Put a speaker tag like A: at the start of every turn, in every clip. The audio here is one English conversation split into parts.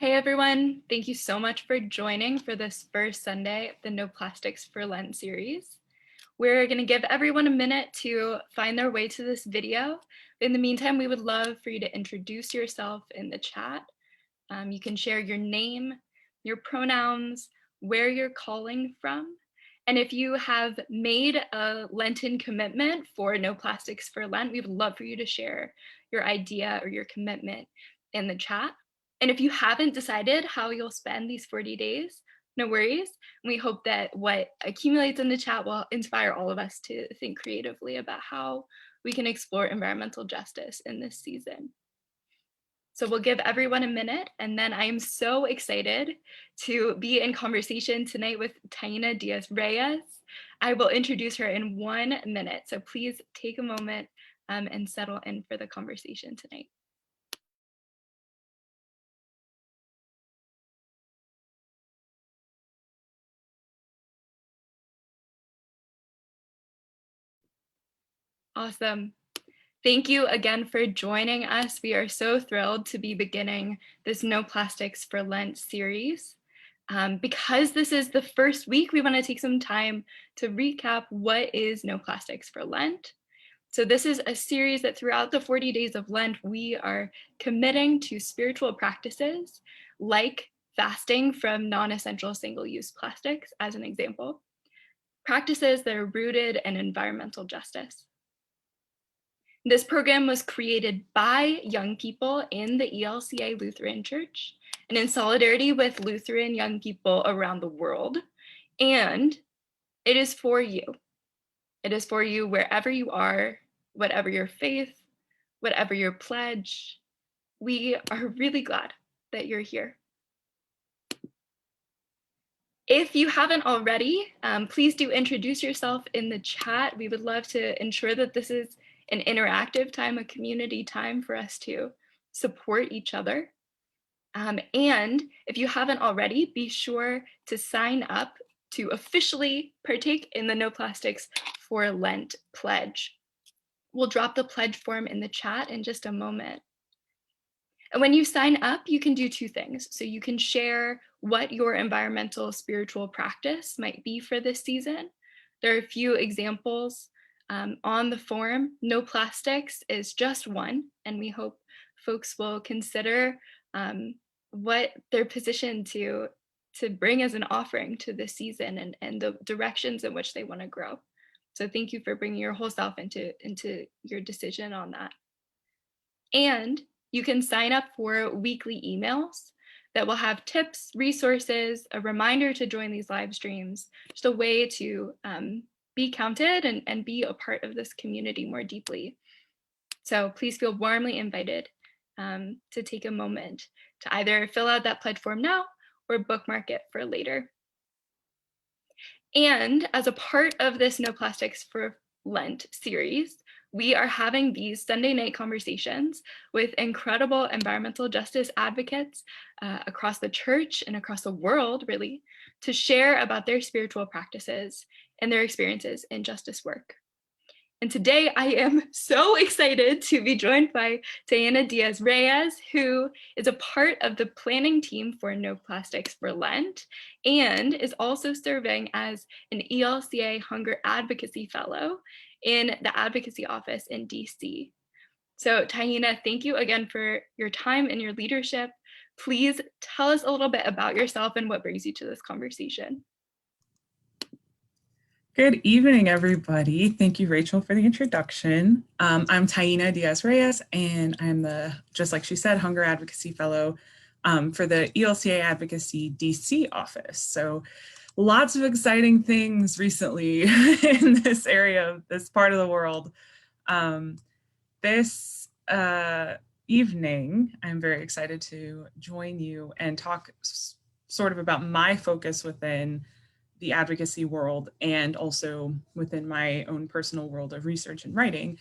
A: Hey everyone, thank you so much for joining for this first Sunday of the No Plastics for Lent series. We're going to give everyone a minute to find their way to this video. In the meantime, we would love for you to introduce yourself in the chat. You can share your name, your pronouns, where you're calling from. And if you have made a Lenten commitment for No Plastics for Lent, we would love for you to share your idea or your commitment in the chat. And if you haven't decided how you'll spend these 40 days, no worries. We hope that what accumulates in the chat will inspire all of us to think creatively about how we can explore environmental justice in this season. So we'll give everyone a minute, and then I am so excited to be in conversation tonight with Taina Diaz-Reyes. I will introduce her in 1 minute, so please take a moment and settle in for the conversation tonight. Awesome. Thank you again for joining us. We are so thrilled to be beginning this No Plastics for Lent series. Because this is the first week, we want to take some time to recap what is No Plastics for Lent. So this is a series that throughout the 40 days of Lent, we are committing to spiritual practices like fasting from non-essential single-use plastics, as an example, practices that are rooted in environmental justice. This program was created by young people in the ELCA Lutheran Church and in solidarity with Lutheran young people around the world. And it is for you. It is for you wherever you are, whatever your faith, whatever your pledge. We are really glad that you're here. If you haven't already, please do introduce yourself in the chat. We would love to ensure that this is an interactive time, a community time for us to support each other. And if you haven't already, be sure to sign up to officially partake in the No Plastics for Lent pledge. We'll drop the pledge form in the chat in just a moment. And when you sign up, you can do 2 things. So you can share what your environmental spiritual practice might be for this season. There are a few examples on the form. No plastics is just one, and we hope folks will consider what they're positioned to bring as an offering to this season and the directions in which they want to grow. So thank you for bringing your whole self into your decision on that. And you can sign up for weekly emails that will have tips, resources, a reminder to join these live streams, just a way to be counted and be a part of this community more deeply. So please feel warmly invited to take a moment to either fill out that pledge form now or bookmark it for later. And as a part of this No Plastics for Lent series, we are having these Sunday night conversations with incredible environmental justice advocates across the church and across the world, really, to share about their spiritual practices and their experiences in justice work. And today I am so excited to be joined by Taina Diaz-Reyes, who is a part of the planning team for No Plastics for Lent and is also serving as an ELCA Hunger Advocacy Fellow in the Advocacy Office in DC. So Taina, thank you again for your time and your leadership. Please tell us a little bit about yourself and what brings you to this conversation.
B: Good evening, everybody. Thank you, Rachel, for the introduction. I'm Taina Diaz-Reyes, and I'm the, just like she said, Hunger Advocacy Fellow for the ELCA Advocacy DC office. So lots of exciting things recently in this area, this part of the world. This evening, I'm very excited to join you and talk sort of about my focus within the advocacy world and also within my own personal world of research and writing.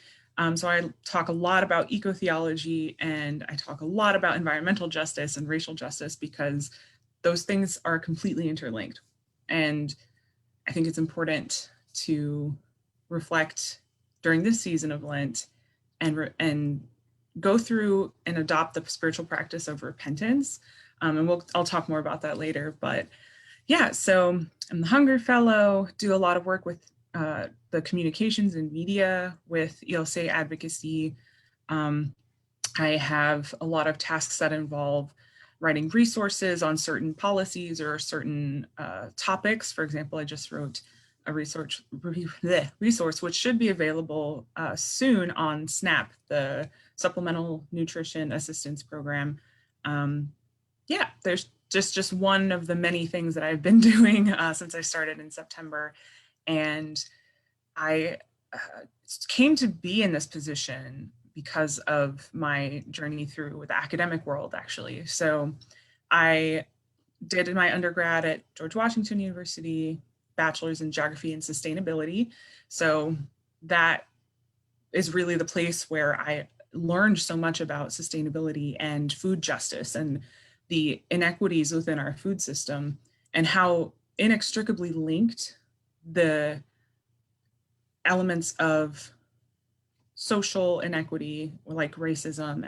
B: So I talk a lot about eco-theology and I talk a lot about environmental justice and racial justice because those things are completely interlinked. And I think it's important to reflect during this season of Lent and go through and adopt the spiritual practice of repentance. And I'll talk more about that later. But yeah, so I'm the Hunger Fellow, do a lot of work with the communications and media with ELSA advocacy. I have a lot of tasks that involve writing resources on certain policies or certain topics. For example, I just wrote a resource which should be available soon on SNAP, the Supplemental Nutrition Assistance Program. Yeah, there's just one of the many things that I've been doing since I started in September. And I came to be in this position because of my journey through the academic world, actually. So I did my undergrad at George Washington University, bachelor's in geography and sustainability. So that is really the place where I learned so much about sustainability and food justice and the inequities within our food system and how inextricably linked the elements of social inequity like racism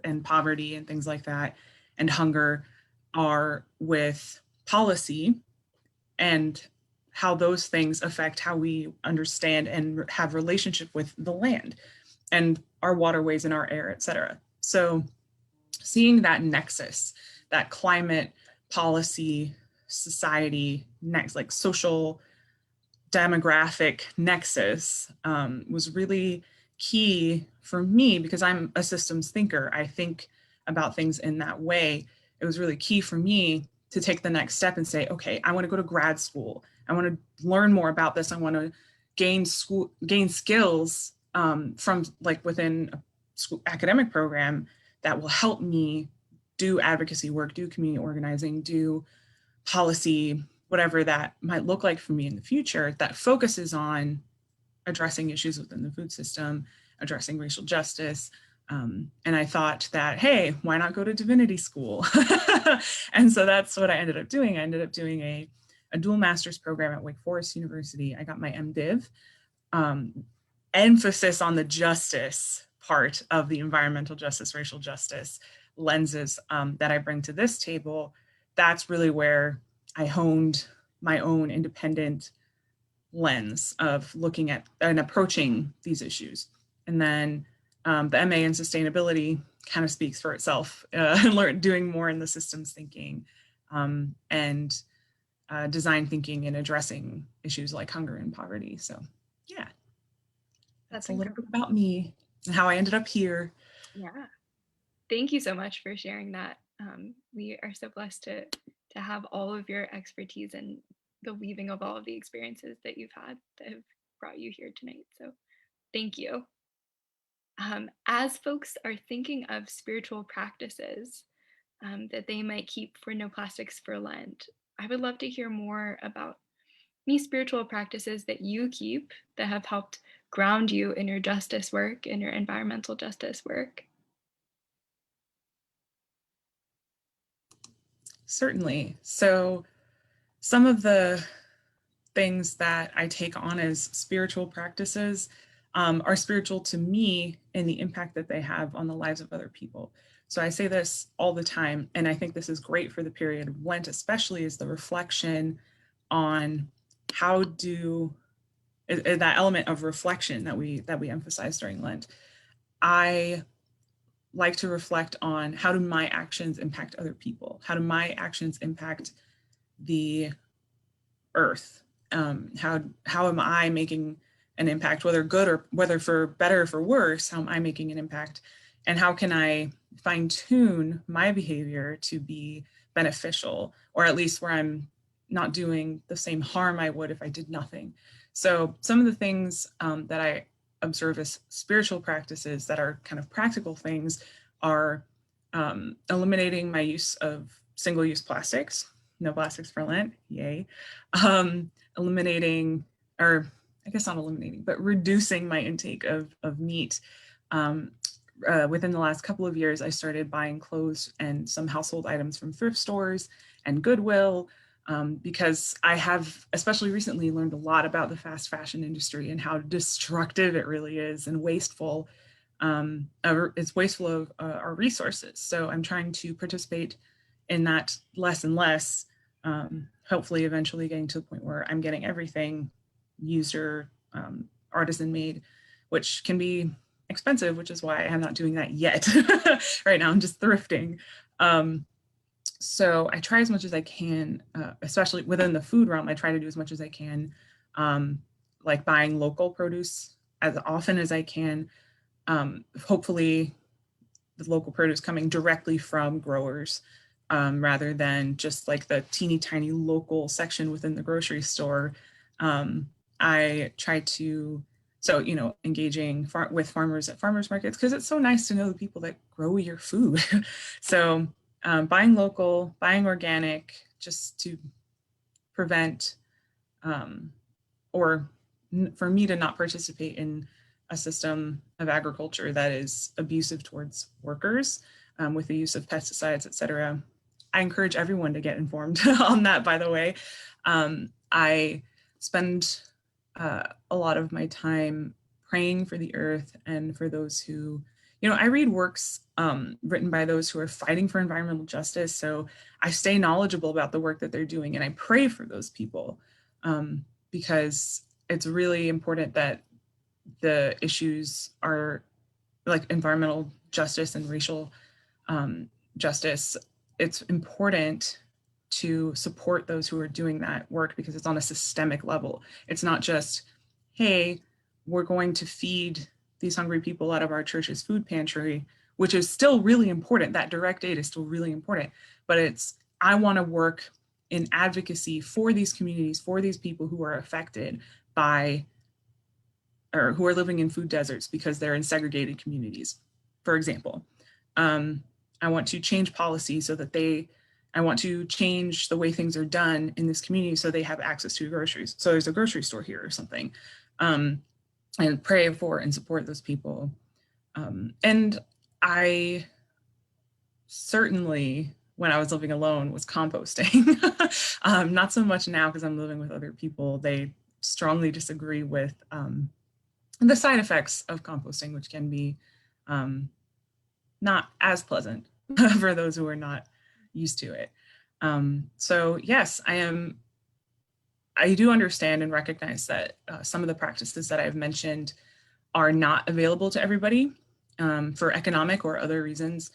B: and poverty and things like that and hunger are with policy and how those things affect how we understand and have relationship with the land and our waterways and our air, et cetera. So seeing that nexus, that climate policy, society, like social demographic nexus was really key for me because I'm a systems thinker. I think about things in that way. It was really key for me to take the next step and say, okay, I want to go to grad school. I want to learn more about this. I want to gain skills from like within a school academic program that will help me do advocacy work, do community organizing, do policy, whatever that might look like for me in the future, that focuses on addressing issues within the food system, addressing racial justice. And I thought that, hey, why not go to divinity school? And so that's what I ended up doing. I ended up doing a dual master's program at Wake Forest University. I got my MDiv, emphasis on the justice part of the environmental justice, racial justice lenses that I bring to this table. That's really where I honed my own independent lens of looking at and approaching these issues. And then the MA in sustainability kind of speaks for itself, doing more in the systems thinking and design thinking and addressing issues like hunger and poverty. So yeah, that's a little bit about me and how I ended up here.
A: Yeah. Thank you so much for sharing that. We are so blessed to have all of your expertise and the weaving of all of the experiences that you've had that have brought you here tonight. So thank you. As folks are thinking of spiritual practices that they might keep for Noclastics for Lent, I would love to hear more about any spiritual practices that you keep that have helped ground you in your justice work, in your environmental justice work.
B: Certainly. So some of the things that I take on as spiritual practices are spiritual to me in the impact that they have on the lives of other people. So I say this all the time, and I think this is great for the period of Lent, especially is the reflection on how do that element of reflection that we emphasize during Lent. I like to reflect on how do my actions impact other people? How do my actions impact the earth? How am I making an impact, whether good or whether for better or for worse? How am I making an impact? And how can I fine tune my behavior to be beneficial, or at least where I'm not doing the same harm I would if I did nothing? So some of the things that I observe as spiritual practices that are kind of practical things are eliminating my use of single-use plastics. No plastics for Lent, yay. Eliminating, or I guess not eliminating, but reducing my intake of meat. Within the last couple of years, I started buying clothes and some household items from thrift stores and Goodwill, because I have, especially recently, learned a lot about the fast fashion industry and how destructive it really is and wasteful. it's wasteful of our resources. So I'm trying to participate in that less and less, hopefully eventually getting to the point where I'm getting everything user artisan made, which can be expensive, which is why I'm not doing that yet. Right now I'm just thrifting. So I try as much as I can, especially within the food realm, I try to do as much as I can, like buying local produce as often as I can. Hopefully the local produce coming directly from growers, rather than just like the teeny tiny local section within the grocery store. I try to, so, engaging with farmers at farmers markets, because it's so nice to know the people that grow your food. So buying local, buying organic, just to prevent, or for me to not participate in a system of agriculture that is abusive towards workers, with the use of pesticides, et cetera. I encourage everyone to get informed on that, by the way. I spend a lot of my time praying for the earth and for those who, I read works written by those who are fighting for environmental justice. So I stay knowledgeable about the work that they're doing, and I pray for those people, because it's really important that the issues are like environmental justice and racial justice. It's important to support those who are doing that work because it's on a systemic level. It's not just, hey, we're going to feed these hungry people out of our church's food pantry, which is still really important. That direct aid is still really important, but it's, I want to work in advocacy for these communities, for these people who are affected by, or who are living in food deserts because they're in segregated communities, for example. I want to change policy so that I want to change the way things are done in this community so they have access to groceries. So there's a grocery store here or something. And pray for and support those people. And I certainly, when I was living alone, was composting. Not so much now because I'm living with other people. They strongly disagree with the side effects of composting, which can be not as pleasant for those who are not used to it. So yes, I do understand and recognize that some of the practices that I've mentioned are not available to everybody for economic or other reasons.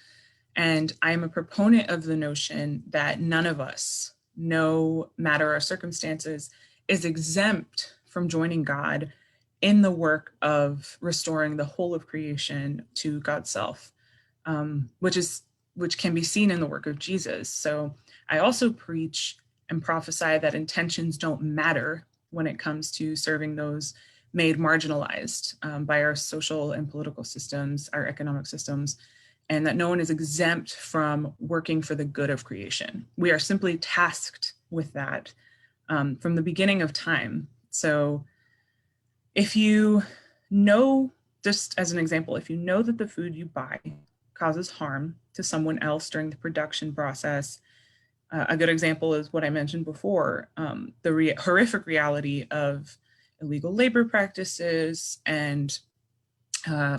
B: And I'm a proponent of the notion that none of us, no matter our circumstances, is exempt from joining God in the work of restoring the whole of creation to God's self, which can be seen in the work of Jesus. So I also preach and prophesy that intentions don't matter when it comes to serving those made marginalized by our social and political systems, our economic systems, and that no one is exempt from working for the good of creation. We are simply tasked with that from the beginning of time. So if you know, just as an example, if you know that the food you buy causes harm to someone else during the production process, a good example is what I mentioned before, the horrific reality of illegal labor practices and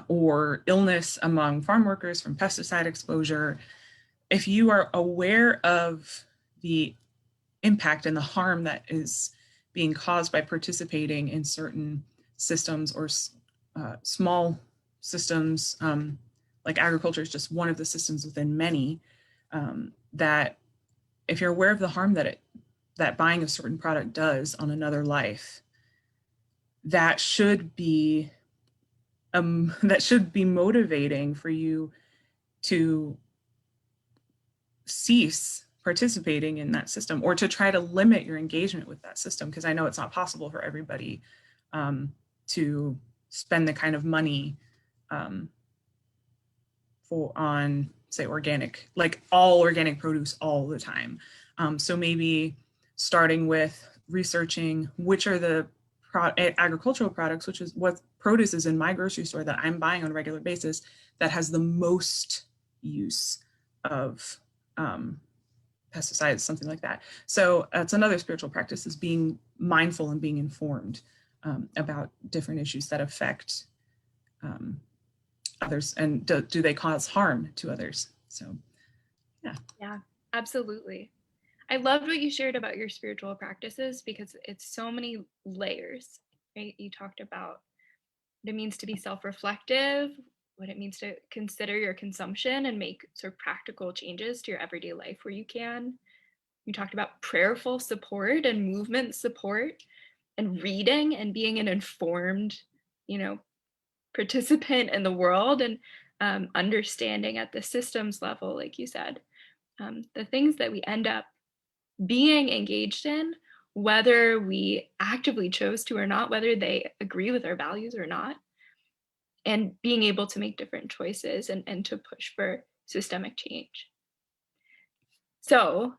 B: or illness among farm workers from pesticide exposure. If you are aware of the impact and the harm that is being caused by participating in certain systems or small systems, like agriculture is just one of the systems within many, that if you're aware of the harm that buying a certain product does on another life, that should be motivating for you to cease participating in that system or to try to limit your engagement with that system, because I know it's not possible for everybody to spend the kind of money on, say, organic, like all organic produce all the time. So maybe starting with researching which are the agricultural products, which is what produce is in my grocery store that I'm buying on a regular basis, that has the most use of pesticides, something like that. So that's another spiritual practice, is being mindful and being informed about different issues that affect others, and do they cause harm to others? So, yeah.
A: Yeah, absolutely. I loved what you shared about your spiritual practices because it's so many layers, right? You talked about what it means to be self-reflective, what it means to consider your consumption and make sort of practical changes to your everyday life where you can. You talked about prayerful support and movement support and reading and being an informed, you know, participant in the world and understanding at the systems level, like you said, the things that we end up being engaged in, whether we actively chose to or not, whether they agree with our values or not, and being able to make different choices and to push for systemic change. So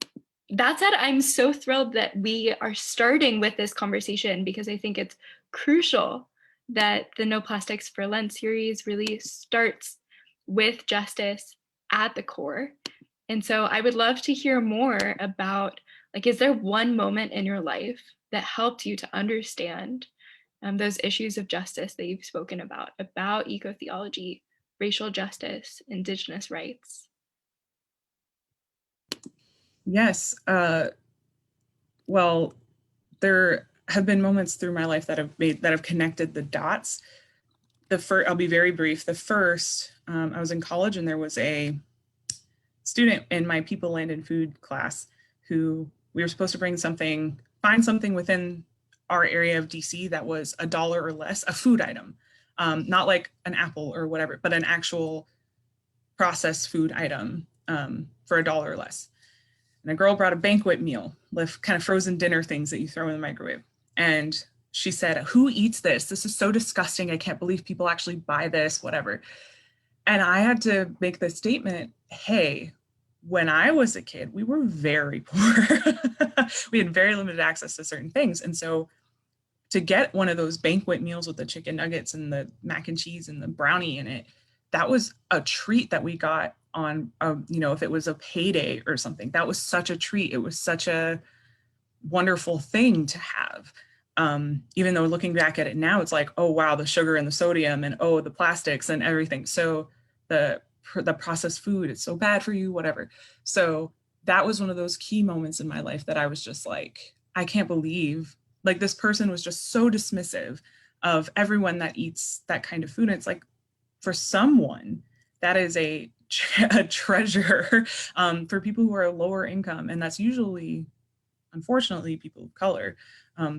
A: that said, I'm so thrilled that we are starting with this conversation because I think it's crucial that the No Plastics for Lent series really starts with justice at the core. And so I would love to hear more about, like, is there one moment in your life that helped you to understand those issues of justice that you've spoken about eco-theology, racial justice, Indigenous rights?
B: Yes. Well, there have been moments through my life that have connected the dots. I'll be very brief. The first, I was in college and there was a student in my people, land, and food class who we were supposed to find something within our area of DC that was $1 or less, a food item, not like an apple or whatever, but an actual processed food item for $1 or less. And a girl brought a banquet meal with kind of frozen dinner things that you throw in the microwave. And she said, "Who eats this? This is so disgusting. I can't believe people actually buy this, whatever." And I had to make the statement, hey, when I was a kid, we were very poor. We had very limited access to certain things. And so to get one of those banquet meals with the chicken nuggets and the mac and cheese and the brownie in it, that was a treat that we got on, if it was a payday or something. That was such a treat. It was such a wonderful thing to have. Even though looking back at it now, it's like, oh, wow, the sugar and the sodium and, oh, the plastics and everything. So the processed food, it's so bad for you, whatever. So that was one of those key moments in my life that I was just like, I can't believe, like, this person was just so dismissive of everyone that eats that kind of food. And it's like, for someone, that is a treasure. For people who are lower income, and that's usually, unfortunately, people of color,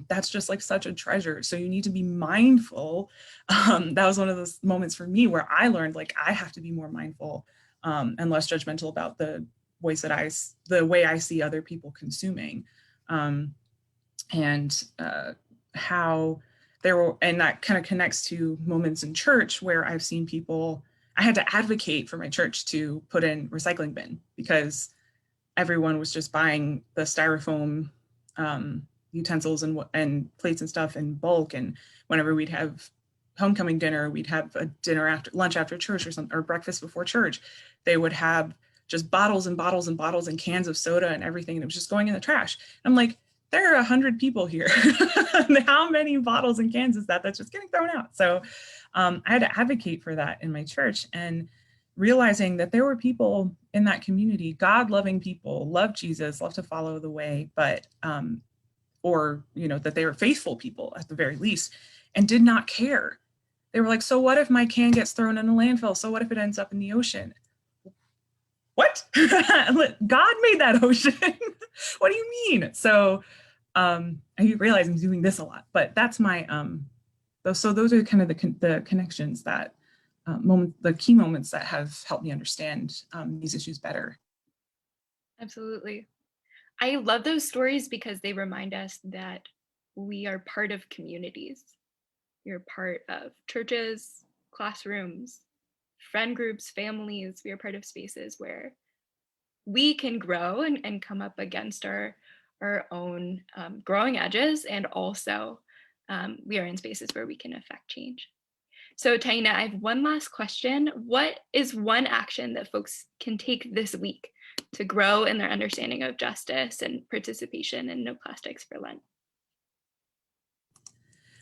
B: that's just like such a treasure. So you need to be mindful. That was one of those moments for me where I learned, like, I have to be more mindful and less judgmental about the way I see other people consuming, and how there were, and that kind of connects to moments in church where I've seen people. I had to advocate for my church to put in recycling bin because everyone was just buying the styrofoam utensils and plates and stuff in bulk. And whenever we'd have homecoming dinner, we'd have a lunch after church or breakfast before church, they would have just bottles and bottles and bottles and cans of soda and everything. And it was just going in the trash. And I'm like, there are 100 people here. How many bottles and cans is that's just getting thrown out? So I had to advocate for that in my church, and realizing that there were people in that community, God-loving people, loved Jesus, loved to follow the way, but, that they were faithful people at the very least, and did not care. They were like, so what if my can gets thrown in a landfill? So what if it ends up in the ocean? What? God made that ocean. What do you mean? So I realize I'm doing this a lot, but that's my, so those are kind of the connections that, the key moments that have helped me understand these issues better.
A: Absolutely. I love those stories because they remind us that we are part of communities. We're part of churches, classrooms, friend groups, families. We are part of spaces where we can grow and come up against our own growing edges. And also we are in spaces where we can affect change. So Taina, I have one last question. What is one action that folks can take this week to grow in their understanding of justice and participation in No Plastics for Lent?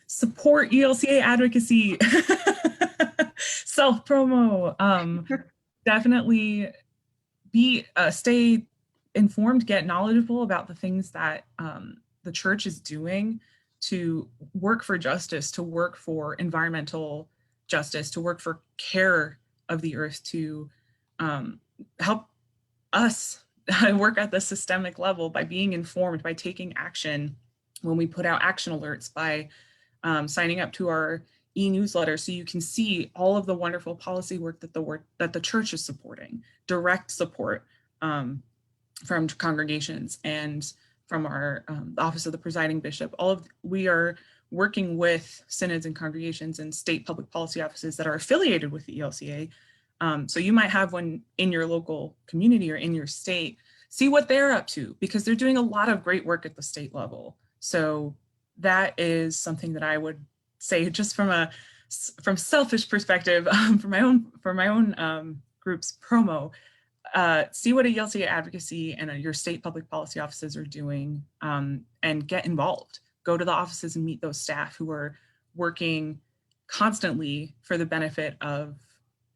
B: Support ELCA advocacy. self promo. Definitely stay informed, get knowledgeable about the things that the church is doing to work for justice, to work for environmental justice, to work for care of the earth, to help us work at the systemic level by being informed, by taking action when we put out action alerts, by signing up to our e-newsletter so you can see all of the wonderful policy work that the church is supporting, direct support from congregations and from our Office of the Presiding Bishop. We are working with synods and congregations and state public policy offices that are affiliated with the ELCA. So you might have one in your local community or in your state. See what they're up to, because they're doing a lot of great work at the state level. So that is something that I would say, just from selfish perspective, for my own group's promo. See what a ELCA advocacy and your state public policy offices are doing, and get involved. Go to the offices and meet those staff who are working constantly for the benefit of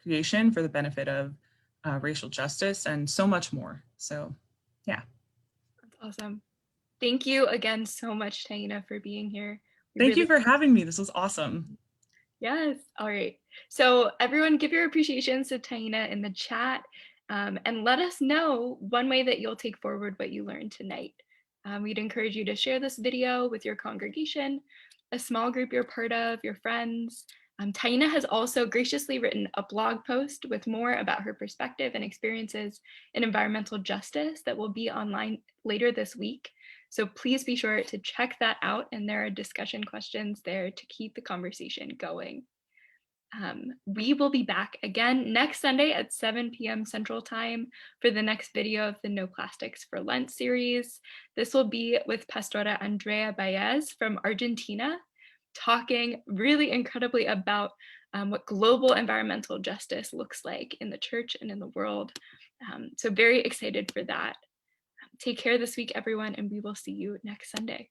B: creation, for the benefit of racial justice, and so much more. So, yeah.
A: That's awesome. Thank you again so much, Taina, for being here.
B: Thank you for having me. This was awesome.
A: Yes. All right. So everyone give your appreciations to Taina in the chat, and let us know one way that you'll take forward what you learned tonight. We'd encourage you to share this video with your congregation, a small group you're part of, your friends. Taina has also graciously written a blog post with more about her perspective and experiences in environmental justice that will be online later this week. So please be sure to check that out, and there are discussion questions there to keep the conversation going. We will be back again next Sunday at 7 p.m. Central Time for the next video of the Noclastics for Lent series. This will be with Pastora Andrea Baez from Argentina, talking really incredibly about what global environmental justice looks like in the church and in the world. So very excited for that. Take care this week, everyone, and we will see you next Sunday.